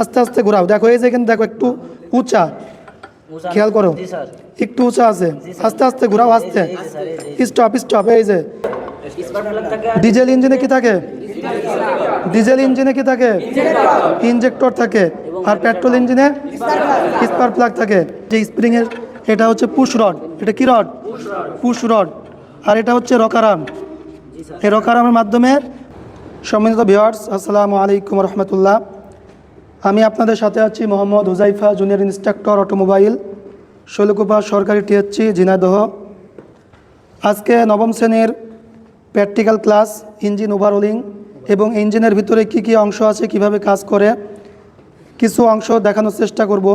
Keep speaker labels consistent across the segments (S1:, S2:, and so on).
S1: আস্তে আস্তে ঘোরাও। দেখো এই যে এখানে দেখো একটু উঁচা, খেয়াল করো একটু উঁচা আছে। আস্তে আস্তে ঘোরাও, আস্তে। Stop stop. এই যে ডিজেল ইঞ্জিনে কি থাকে? ডিজেল ইঞ্জিনে কি থাকে? ইনজেক্টর থাকে। আর পেট্রোল ইঞ্জিনে স্পার্ক প্লাগ থাকে। যে স্প্রিং এর এটা হচ্ছে পুশ রড। এটা কি রড? Push rod. আর এটা হচ্ছে রকার আর্ম। এই রকার আর্মের মাধ্যমে, সম্মানিত ভিউয়ার্স, আসসালামু আলাইকুম রহমতুল্লাহ। আমি আপনাদের সাথে আছি Mohammad Huzaifa, junior instructor automobile, Shailkupa সরকারি টিএসসি, ঝিনাইদহ। আজকে নবম শ্রেণীর প্র্যাকটিক্যাল ক্লাস, ইঞ্জিন ওভারহোলিং এবং ইঞ্জিনের ভিতরে কি কি অংশ আছে, কিভাবে কাজ করে, কিছু অংশ দেখানোর চেষ্টা করব।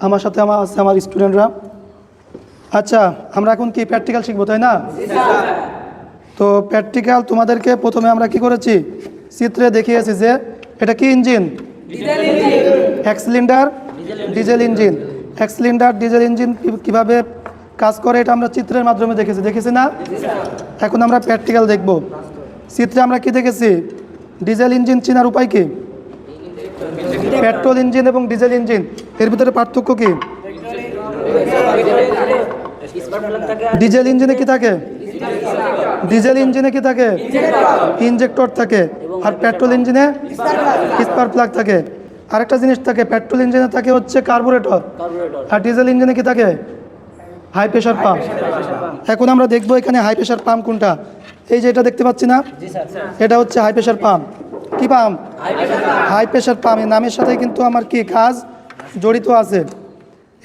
S1: আমার সাথে আছে আমার স্টুডেন্টরা। আচ্ছা, আমরা এখন কি প্র্যাকটিক্যাল শিখবো, তাই না? তো প্র্যাকটিক্যাল তোমাদেরকে প্রথমে আমরা কি করেছি, চিত্রে দেখিয়েছি যে এটা কি ইঞ্জিন, এক সিলিন্ডার ডিজেল ইঞ্জিন। এক সিলিন্ডার ডিজেল ইঞ্জিন কীভাবে কাজ করে এটা আমরা চিত্রের মাধ্যমে দেখেছি না? এখন আমরা প্র্যাকটিক্যাল দেখব। চিত্রে আমরা কি দেখেছি? ডিজেল ইঞ্জিন চেনার উপায় কি? পেট্রোল ইঞ্জিন এবং ডিজেল ইঞ্জিন এর ভিতরে পার্থক্য কি? ডিজেল ইঞ্জিনে কি থাকে? ডিজেল ইঞ্জিনে কি থাকে? ইনজেক্টর থাকে। আর পেট্রোল ইঞ্জিনে স্পার্ক প্লাগ থাকে। আরেকটা জিনিস থাকে, পেট্রোল ইঞ্জিনে থাকে হচ্ছে কার্বোরেটর। আর ডিজেল ইঞ্জিনে কি থাকে? High pressure pump. এখন আমরা দেখবো এখানে হাই প্রেশার পাম্প কোনটা। এই যে এটা দেখতে পাচ্ছি না, এটা হচ্ছে হাই প্রেশার পাম্প। কি পাম্প? High pressure pump. এই নামের সাথে কিন্তু আমার কি কাজ জড়িত আছে।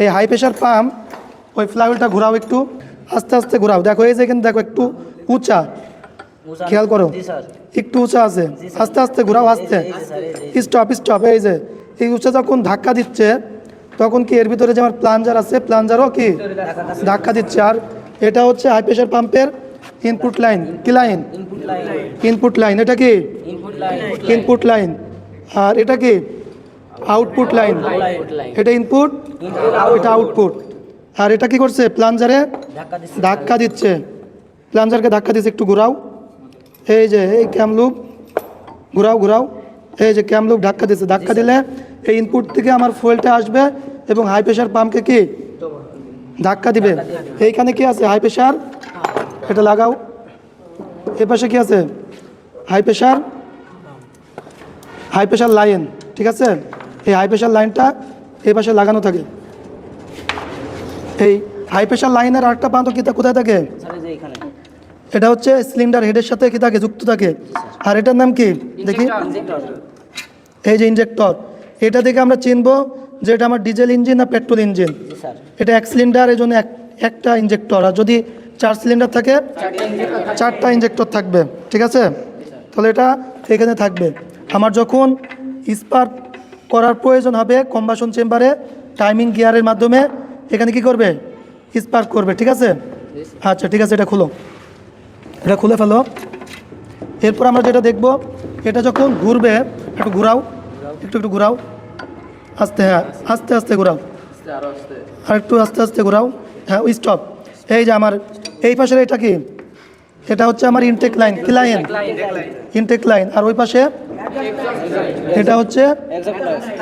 S1: এই হাই প্রেশার পাম্প, ওই ফ্লাইহুইলটা ঘোরাও, একটু আস্তে আস্তে ঘোরাও। দেখো এই যে এখানে দেখো একটু উঁচা, খেয়াল করো একটু উঁচা আছে। আস্তে আস্তে ঘোরাও, আস্তে। Stop stop. এই যে এই উঁচা যখন ধাক্কা দিচ্ছে তখন কি এর ভিতরে যে আমার প্লাঞ্জার আছে, প্লাঞ্জারও কি ধাক্কা দিচ্ছে। আর এটা হচ্ছে হাই প্রেশার পাম্পের ইনপুট লাইন। কি লাইন? Input line. এটা কি ইনপুট লাইন। আর এটা কি আউটপুট লাইন। এটা ইনপুট, এটা আউটপুট। আর এটা কি করছে? প্লাঞ্জারে ধাক্কা দিচ্ছে। প্লাঞ্জারকে ধাক্কা দিচ্ছে। একটু ঘোরাও। এই যে এই ক্যামলুপ ঘোরাও ঘোরাও। এই যে ক্যামলুপ ধাক্কা দিচ্ছে। ধাক্কা দিলে এই ইনপুট থেকে আমার ফুয়েলটা আসবে এবং হাই প্রেশার পাম্পকে কি ধাক্কা দিবে। এইখানে কি আছে? High pressure. এটা লাগাও। এ পাশে কি আছে? High pressure, high pressure line. ঠিক আছে, এই হাই প্রেশার লাইনটা এই পাশে লাগানো থাকে। এই হাই প্রেশার লাইনের আরেকটা প্রান্ত কোথায় থাকে? এটা হচ্ছে সিলিন্ডার হেডের সাথে কি থাকে? যুক্ত থাকে। আর এটার নাম কি দেখি? এই যে ইনজেক্টর। এটা থেকে আমরা চিনবো যে এটা আমার ডিজেল ইঞ্জিন না পেট্রোল ইঞ্জিন। এটা এক সিলিন্ডার, এই জন্য একটা ইনজেক্টর। আর যদি 4 সিলিন্ডার থাকে 4টা ইনজেক্টর থাকবে। ঠিক আছে, তাহলে এটা এখানে থাকবে। আমার যখন স্পার্ক করার প্রয়োজন হবে কম্বাসন চেম্বারে, টাইমিং গিয়ারের মাধ্যমে এখানে কি করবে? স্পার্ক করবে। ঠিক আছে, আচ্ছা ঠিক আছে। এটা খুলো, এটা খুলে ফেলো। এরপর আমরা যেটা দেখব, এটা যখন ঘুরবে, একটু ঘোরাও, একটু ঘোরাও, আস্তে। হ্যাঁ, আস্তে আস্তে ঘোরাও, আর একটু আস্তে আস্তে ঘোরাও। হ্যাঁ, স্টপ। এই যে আমার এই পাশের এটা কি? এটা হচ্ছে আমার ইনটেক লাইন। কি লাইন? Intake line. আর ওই পাশে এটা হচ্ছে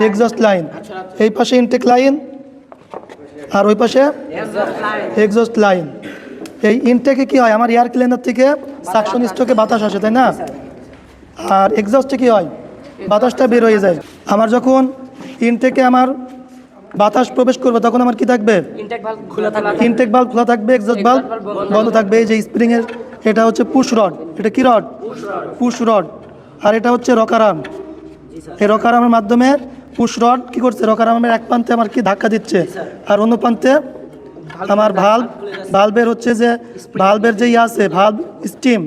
S1: এক্সস্ট লাইন। এই পাশে ইনটেক লাইন আর ওই পাশে এক্সস্ট লাইন। এই ইনটেকে কি হয়? আমার এয়ার ক্লিনার থেকে সাকশন স্ট্রোকে বাতাস আসে, তাই না? আর এক্সস্টে কি হয়? বাতাসটা বের হয়ে যায়। আমার যখন ইনটেকে আমার বাতাস প্রবেশ করবে তখন আমার কি থাকবে? ইনটেক ভালভ খোলা থাকবে, এক্সস্ট ভালভ বন্ধ থাকবে। এই যে স্প্রিং এর এটা হচ্ছে পুশ রড। এটা কি রড? Push rod. আর এটা হচ্ছে রকার আর্ম। এই রকার আর্মের মাধ্যমে পুশ রড কি করছে? রকার আর্মের এক প্রান্তে আমার কি ধাক্কা দিচ্ছে, আর অন্য প্রান্তে আমার ভালভের হচ্ছে যে ভালভের যে আছে ভালভ স্টিম,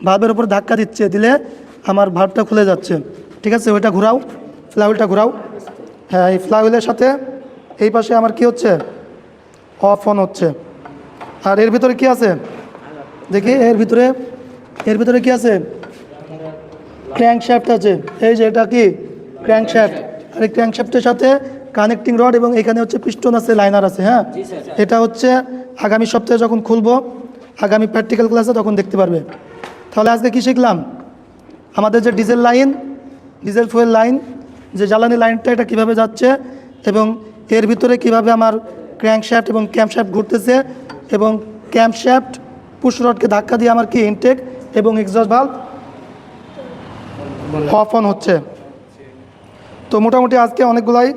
S1: ভালভের উপর ধাক্কা দিচ্ছে, দিলে আমার ভালভটা খুলে যাচ্ছে। ঠিক আছে, ওইটা ঘোরাও, ফ্লাইহুইলটা ঘোরাও। হ্যাঁ, এই ফ্লাইহুইলের সাথে এই পাশে আমার কি হচ্ছে? অফ অন হচ্ছে। আর এর ভিতরে কি আছে দেখি? এর ভিতরে কি আছে? ক্র্যাঙ্কশ্যাফট আছে। এই যে এটা কি ক্র্যাঙ্কশ্যাফট। আর এই ক্র্যাঙ্কশ্যাফটের সাথে কানেক্টিং রড এবং এখানে হচ্ছে পিস্টন আছে, লাইনার আছে। হ্যাঁ, এটা হচ্ছে আগামী সপ্তাহে যখন খুলবো, আগামী প্র্যাকটিক্যাল ক্লাসে তখন দেখতে পারবে। তাহলে আজকে কি শিখলাম? আমাদের যে diesel line, diesel fuel line, যে জ্বালানি লাইনটা এটা কীভাবে যাচ্ছে এবং এর ভিতরে কিভাবে আমার ক্র্যাঙ্কশ্যাফট এবং ক্যামশ্যাফট ঘুরতেছে এবং ক্যামশ্যাফট পুশ রডকে ধাক্কা দিয়ে আমার কি ইনটেক এবং এক্সজস্ট ভালভ অফ অন হচ্ছে। তো মোটামুটি আজকে অনেকগুলাই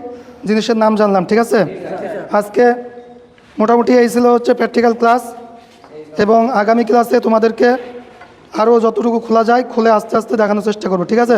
S1: জিনিসের নাম জানলাম, ঠিক আছে। আজকে মোটামুটি এই ছিল হচ্ছে প্র্যাকটিক্যাল ক্লাস, এবং আগামী ক্লাসে তোমাদেরকে আরও যতটুকু খোলা যায় খুলে আস্তে আস্তে দেখানোর চেষ্টা করবো, ঠিক আছে।